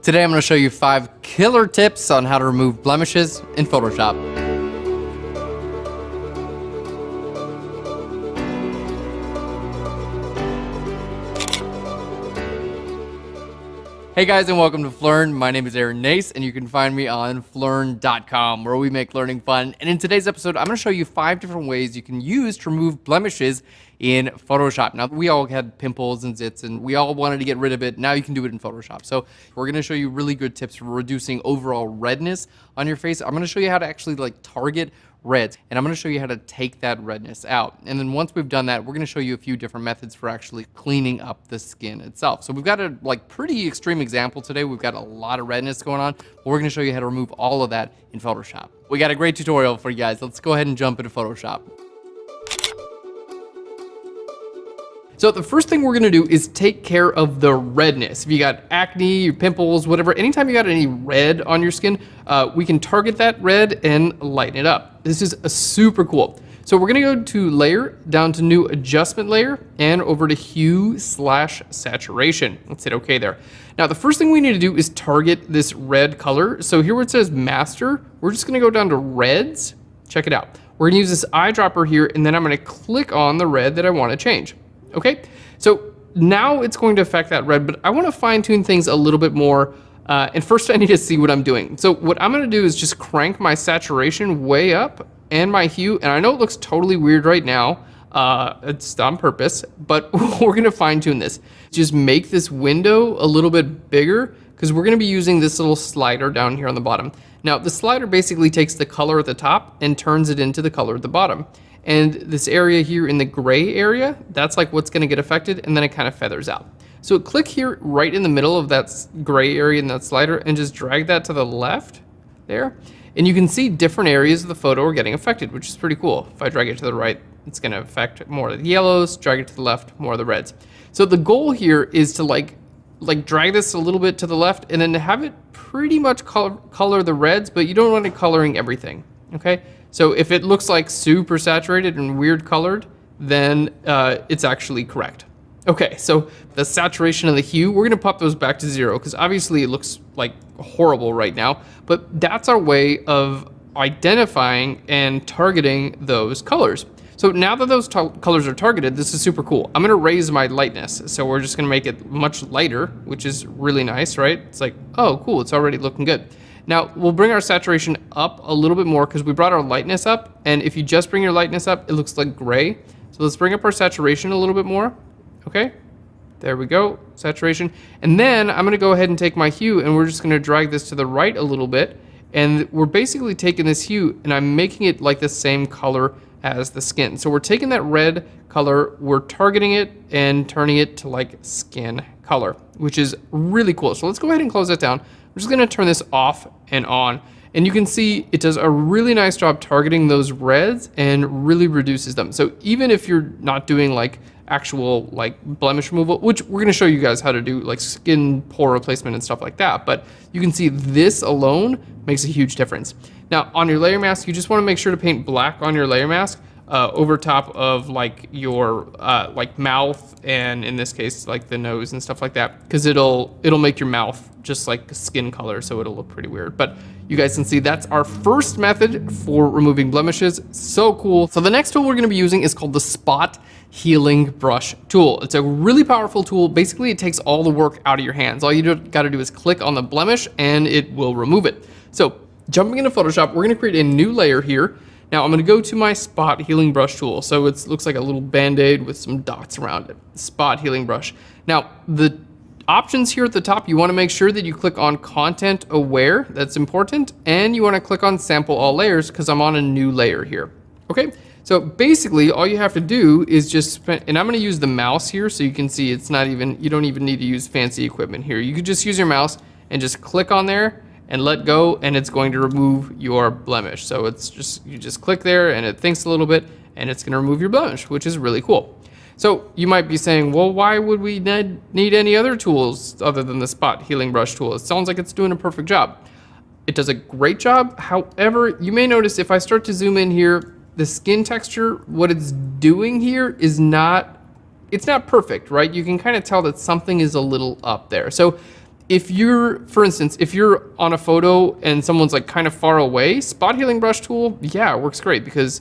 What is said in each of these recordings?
Today I'm going to show you 5 killer tips on how to remove blemishes in Photoshop. Hey guys, and welcome to Flurn. My name is Aaron Nace, and you can find me on flurn.com, where we make learning fun. And in today's episode, I'm going to show you 5 different ways you can use to remove blemishes in Photoshop. Now, we all had pimples and zits, and we all wanted to get rid of it. Now you can do it in Photoshop. So we're going to show you really good tips for reducing overall redness on your face. I'm going to show you how to actually target reds, and I'm going to show you how to take that redness out. And then once we've done that, we're going to show you a few different methods for actually cleaning up the skin itself. So we've got a pretty extreme example today. We've got a lot of redness going on, but we're going to show you how to remove all of that in Photoshop. We got a great tutorial for you guys. Let's go ahead and jump into Photoshop. So the first thing we're gonna do is take care of the redness. If you got acne, pimples, whatever, anytime you got any red on your skin, we can target that red and lighten it up. This is super cool. So we're gonna go to layer, down to new adjustment layer, and over to hue/saturation. Let's hit okay there. Now the first thing we need to do is target this red color. So here where it says master, we're just gonna go down to reds. Check it out. We're gonna use this eyedropper here, and then I'm gonna click on the red that I wanna change. Okay, so now it's going to affect that red, but I want to fine tune things a little bit more. And first I need to see what I'm doing. So what I'm going to do is just crank my saturation way up and my hue. And I know it looks totally weird right now. It's on purpose, but we're going to fine tune this. Just make this window a little bit bigger because we're going to be using this little slider down here on the bottom. Now the slider basically takes the color at the top and turns it into the color at the bottom. And this area here in the gray area, that's like what's gonna get affected, and then it kind of feathers out. So click here right in the middle of that gray area in that slider and just drag that to the left there. And you can see different areas of the photo are getting affected, which is pretty cool. If I drag it to the right, it's gonna affect more of the yellows, drag it to the left, more of the reds. So the goal here is to like drag this a little bit to the left and then have it pretty much color the reds, but you don't want it coloring everything, okay? So if it looks like super saturated and weird colored, then it's actually correct. Okay, so the saturation and the hue, we're gonna pop those back to 0 because obviously it looks like horrible right now, but that's our way of identifying and targeting those colors. So now that those colors are targeted, this is super cool. I'm gonna raise my lightness. So we're just gonna make it much lighter, which is really nice, right? It's like, oh, cool, it's already looking good. Now, we'll bring our saturation up a little bit more because we brought our lightness up. And if you just bring your lightness up, it looks like gray. So let's bring up our saturation a little bit more. Okay, there we go, saturation. And then I'm gonna go ahead and take my hue and we're just gonna drag this to the right a little bit. And we're basically taking this hue and I'm making it like the same color as the skin. So we're taking that red color, we're targeting it and turning it to like skin color, which is really cool. So let's go ahead and close that down. I'm just gonna turn this off and on. And you can see it does a really nice job targeting those reds and really reduces them. So even if you're not doing actual blemish removal, which we're gonna show you guys how to do skin pore replacement and stuff like that, but you can see this alone makes a huge difference. Now on your layer mask, you just wanna make sure to paint black on your layer mask over top of your mouth, and in this case the nose and stuff like that, because it'll make your mouth just like skin color, so it'll look pretty weird. But you guys can see that's our first method for removing blemishes. So cool. So the next tool we're going to be using is called the Spot Healing Brush tool. It's a really powerful tool. Basically it takes all the work out of your hands. All you got to do is click on the blemish and it will remove it. So jumping into Photoshop, we're going to create a new layer here. Now I'm going to go to my Spot Healing Brush tool. So it looks like a little band-aid with some dots around it. Spot Healing Brush. Now the options here at the top, you want to make sure that you click on Content Aware. That's important. And you want to click on Sample All Layers because I'm on a new layer here. Okay. So basically all you have to do is just, and I'm going to use the mouse here so you can see it's not even, you don't even need to use fancy equipment here. You could just use your mouse and just click on there and let go, and it's going to remove your blemish. So it's just, you just click there and it thinks a little bit and it's going to remove your blemish, which is really cool. So you might be saying, well, why would we need any other tools other than the Spot Healing Brush tool? It sounds like it's doing a perfect job. It does a great job. However, you may notice if I start to zoom in here, the skin texture, what it's doing here is not, it's not perfect, right? You can kind of tell that something is a little up there. So if you're, for instance, if you're on a photo and someone's like kind of far away, spot healing brush tool, yeah, it works great because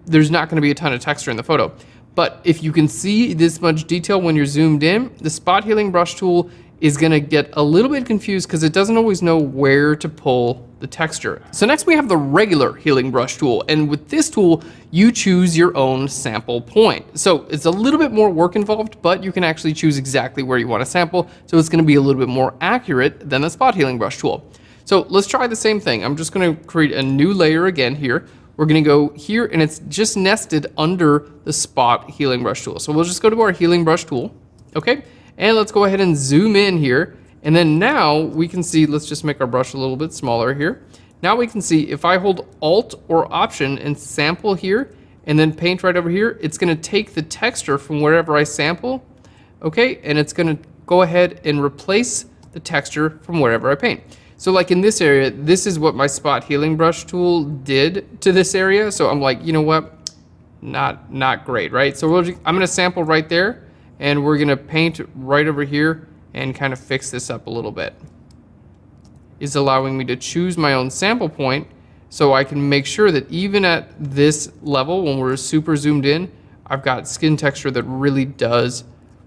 there's not going to be a ton of texture in the photo. But if you can see this much detail when you're zoomed in, the spot healing brush tool is going to get a little bit confused because it doesn't always know where to pull the texture. So next we have the regular healing brush tool. And with this tool, you choose your own sample point. So it's a little bit more work involved, but you can actually choose exactly where you want to sample. So it's going to be a little bit more accurate than the spot healing brush tool. So let's try the same thing. I'm just going to create a new layer again here. We're going to go here and it's just nested under the spot healing brush tool. So we'll just go to our healing brush tool. Okay. And let's go ahead and zoom in here. And then now we can see, let's just make our brush a little bit smaller here. Now we can see if I hold Alt or Option and sample here and then paint right over here, it's going to take the texture from wherever I sample. Okay. And it's going to go ahead and replace the texture from wherever I paint. So like in this area, this is what my spot healing brush tool did to this area. So I'm like, you know what? Not great, right? So I'm going to sample right there. And we're going to paint right over here and kind of fix this up a little bit. It's allowing me to choose my own sample point so I can make sure that even at this level, when we're super zoomed in, I've got skin texture that really does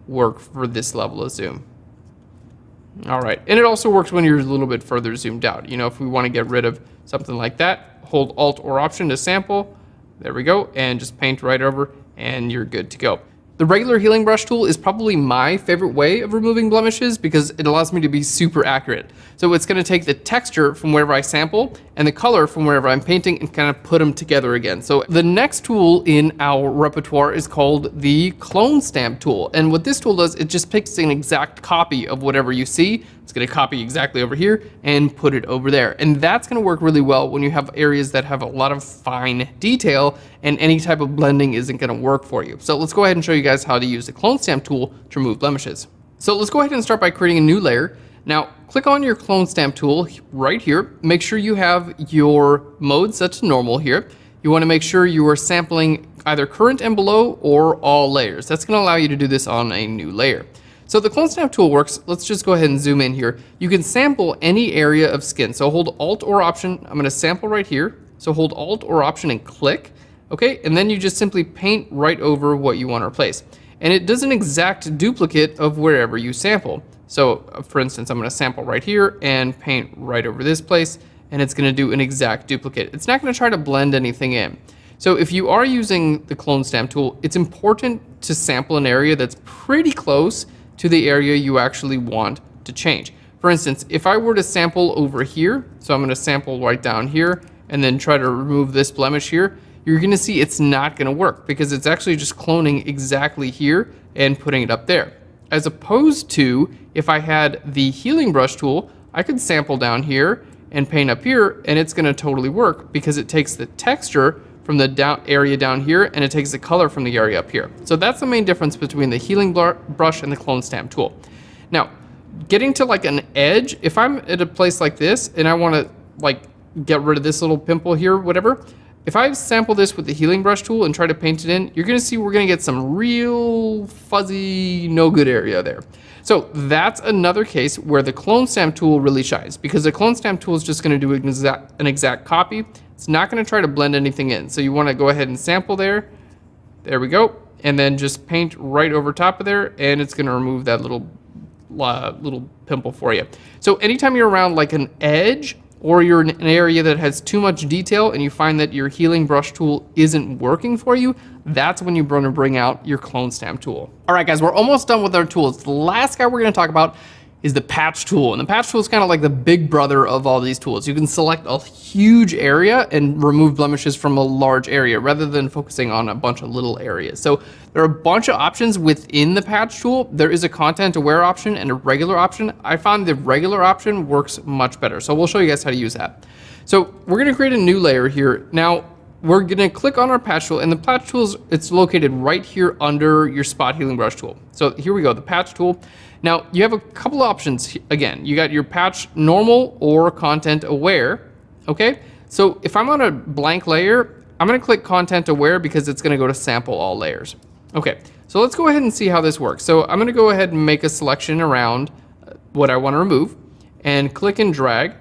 work for this level of zoom. All right, and it also works when you're a little bit further zoomed out. You know, if we want to get rid of something like that, hold Alt or Option to sample. There we go, and just paint right over, and you're good to go. The regular healing brush tool is probably my favorite way of removing blemishes because it allows me to be super accurate. So it's going to take the texture from wherever I sample and the color from wherever I'm painting and kind of put them together again. So the next tool in our repertoire is called the clone stamp tool. And what this tool does, it just picks an exact copy of whatever you see. It's going to copy exactly over here and put it over there. And that's going to work really well when you have areas that have a lot of fine detail and any type of blending isn't going to work for you. So let's go ahead and show you guys how to use the clone stamp tool to remove blemishes. So let's go ahead and start by creating a new layer. Now click on your clone stamp tool right here. Make sure you have your mode set to normal here. You want to make sure you are sampling either current and below or all layers. That's going to allow you to do this on a new layer. So the clone stamp tool works. Let's just go ahead and zoom in here. You can sample any area of skin. So hold Alt or Option. I'm going to sample right here. So hold Alt or Option and click. Okay, and then you just simply paint right over what you want to replace. And it does an exact duplicate of wherever you sample. So for instance, I'm going to sample right here and paint right over this place, and it's going to do an exact duplicate. It's not going to try to blend anything in. So if you are using the clone stamp tool, it's important to sample an area that's pretty close to the area you actually want to change. For instance, if I were to sample over here, so I'm going to sample right down here and then try to remove this blemish here, you're going to see it's not going to work because it's actually just cloning exactly here and putting it up there. As opposed to if I had the healing brush tool, I could sample down here and paint up here and it's going to totally work because it takes the texture from the area down here and it takes the color from the area up here. So that's the main difference between the healing brush and the clone stamp tool. Now, getting to like an edge, if I'm at a place like this and I want to like get rid of this little pimple here, whatever, if I sample this with the healing brush tool and try to paint it in, you're going to see we're going to get some real fuzzy, no good area there. So that's another case where the clone stamp tool really shines because the clone stamp tool is just going to do an exact copy. It's not going to try to blend anything in. So you want to go ahead and sample there. There we go. And then just paint right over top of there and it's going to remove that little pimple for you. So anytime you're around like an edge, or you're in an area that has too much detail and you find that your healing brush tool isn't working for you, that's when you want to bring out your clone stamp tool. All right, guys, we're almost done with our tools. The last guy we're going to talk about is the patch tool. And the patch tool is kind of like the big brother of all these tools. You can select a huge area and remove blemishes from a large area rather than focusing on a bunch of little areas. So there are a bunch of options within the patch tool. There is a content aware option and a regular option. I found the regular option works much better. So we'll show you guys how to use that. So we're going to create a new layer here. Now we're going to click on our patch tool, and the patch tool it's located right here under your spot healing brush tool. So here we go, the patch tool. Now you have a couple of options. Again, you got your patch normal or content aware. Okay, so if I'm on a blank layer, I'm going to click content aware because it's going to go to sample all layers. Okay, so let's go ahead and see how this works. So I'm going to go ahead and make a selection around what I want to remove and click and drag.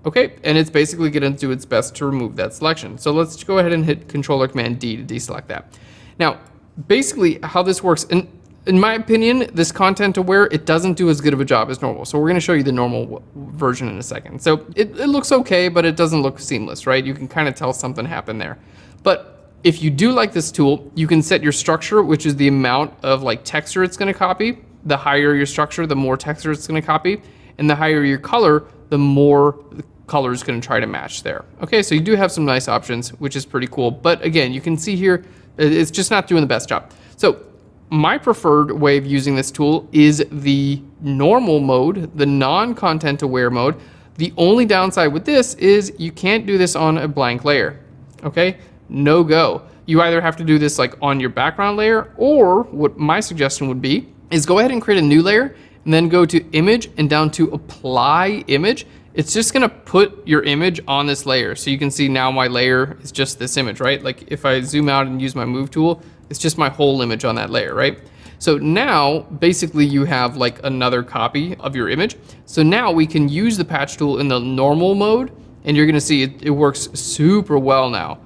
Okay, and it's basically going to do its best to remove that selection. So let's go ahead and hit Control or Command D to deselect that. Now, basically how this works, and in my opinion, this content aware, it doesn't do as good of a job as normal. So we're going to show you the normal version in a second. So it looks okay, but it doesn't look seamless, right? You can kind of tell something happened there. But if you do like this tool, you can set your structure, which is the amount of like texture it's going to copy. The higher your structure, the more texture it's going to copy. And the higher your color, the more the color is going to try to match there. Okay, so you do have some nice options, which is pretty cool. But again, you can see here, it's just not doing the best job. So my preferred way of using this tool is the normal mode, the non-content aware mode. The only downside with this is you can't do this on a blank layer. Okay, no go. You either have to do this like on your background layer, or what my suggestion would be is go ahead and create a new layer and then go to image and down to apply image. It's just gonna put your image on this layer. So you can see now my layer is just this image, right? Like if I zoom out and use my move tool, it's just my whole image on that layer, right? So now basically you have like another copy of your image. So now we can use the patch tool in the normal mode, and you're gonna see it works super well now.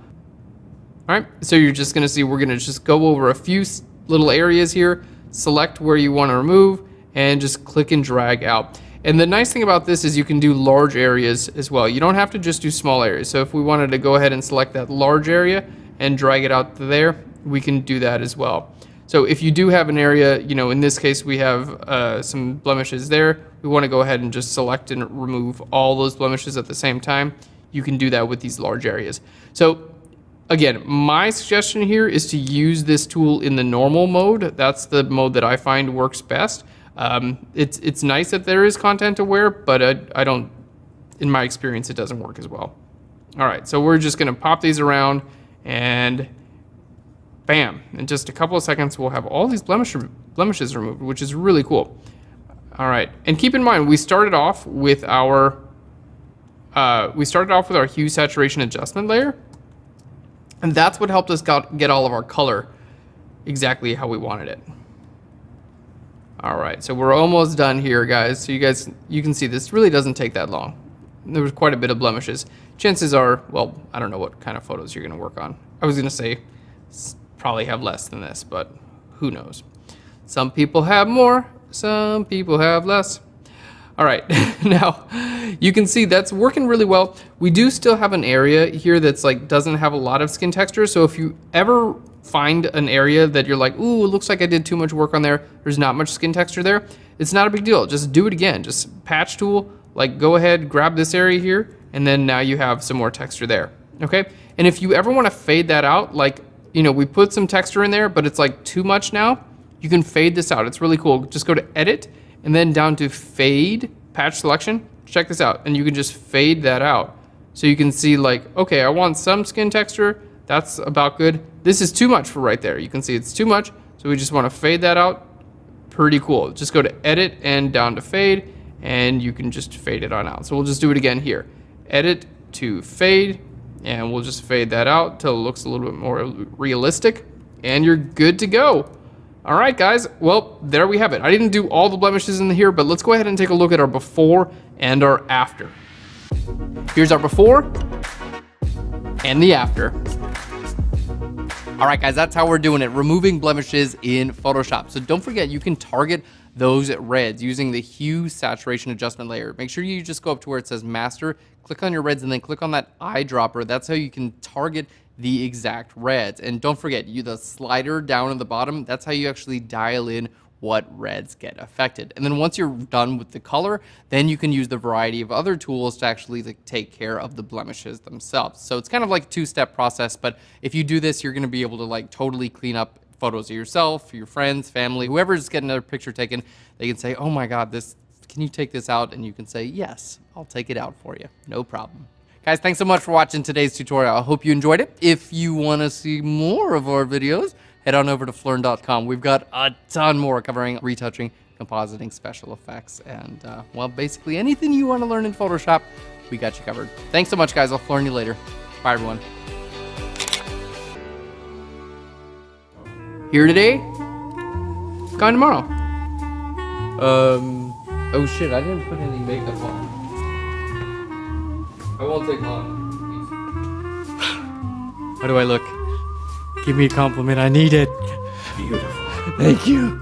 All right, so you're just gonna see we're gonna just go over a few little areas here, select where you wanna remove, and just click and drag out. And the nice thing about this is you can do large areas as well. You don't have to just do small areas. So if we wanted to go ahead and select that large area and drag it out to there, we can do that as well. So if you do have an area, you know, in this case we have some blemishes there, we want to go ahead and just select and remove all those blemishes at the same time. You can do that with these large areas. So again, my suggestion here is to use this tool in the normal mode. That's the mode that I find works best. It's nice that there is content aware, but I don't, in my experience, it doesn't work as well. All right, so we're just gonna pop these around, and bam, in just a couple of seconds, we'll have all these blemishes removed, which is really cool. All right, and keep in mind, we started off with our hue saturation adjustment layer, and that's what helped us get all of our color exactly how we wanted it. All right, so we're almost done here, guys. So you can see this really doesn't take that long. There was quite a bit of blemishes. Chances are, well, I don't know what kind of photos you're gonna work on. I was gonna say probably have less than this, but who knows? Some people have more, some people have less. All right, now you can see that's working really well. We do still have an area here that's like doesn't have a lot of skin texture. So if you ever find an area that you're like, ooh, it looks like I did too much work on there, there's not much skin texture there, it's not a big deal. Just do it again. Just patch tool, like go ahead, grab this area here, and then now you have some more texture there, okay? And if you ever wanna fade that out, like, you know, we put some texture in there, but it's like too much now, you can fade this out. It's really cool. Just go to Edit, and then down to Fade, Patch Selection. Check this out, and you can just fade that out. So you can see like, okay, I want some skin texture, that's about good. This is too much for right there. You can see it's too much, so we just wanna fade that out. Pretty cool. Just go to Edit and down to Fade, and you can just fade it on out. So we'll just do it again here. Edit to Fade, and we'll just fade that out till it looks a little bit more realistic, and you're good to go. All right, guys, well, there we have it. I didn't do all the blemishes in here, but let's go ahead and take a look at our before and our after. Here's our before and the after. All right, guys, that's how we're doing it, removing blemishes in Photoshop. So don't forget, you can target those reds using the hue saturation adjustment layer. Make sure you just go up to where it says master, click on your reds, and then click on that eyedropper. That's how you can target the exact reds. And don't forget, the slider down at the bottom, that's how you actually dial in what reds get affected. And then once you're done with the color, then you can use the variety of other tools to actually take care of the blemishes themselves. So it's kind of like a two-step process, but if you do this, you're gonna be able to totally clean up photos of yourself, your friends, family, whoever's getting their picture taken. They can say, oh my God, can you take this out? And you can say, yes, I'll take it out for you, no problem. Guys, thanks so much for watching today's tutorial. I hope you enjoyed it. If you want to see more of our videos, head on over to Flurn.com. We've got a ton more covering retouching, compositing, special effects, and well, basically anything you want to learn in Photoshop, we got you covered. Thanks so much, guys. I'll Flurn you later. Bye, everyone. Here today, gone tomorrow. Oh shit, I didn't put any makeup on. I won't take long. How do I look? Give me a compliment, I need it. Beautiful. Thank you.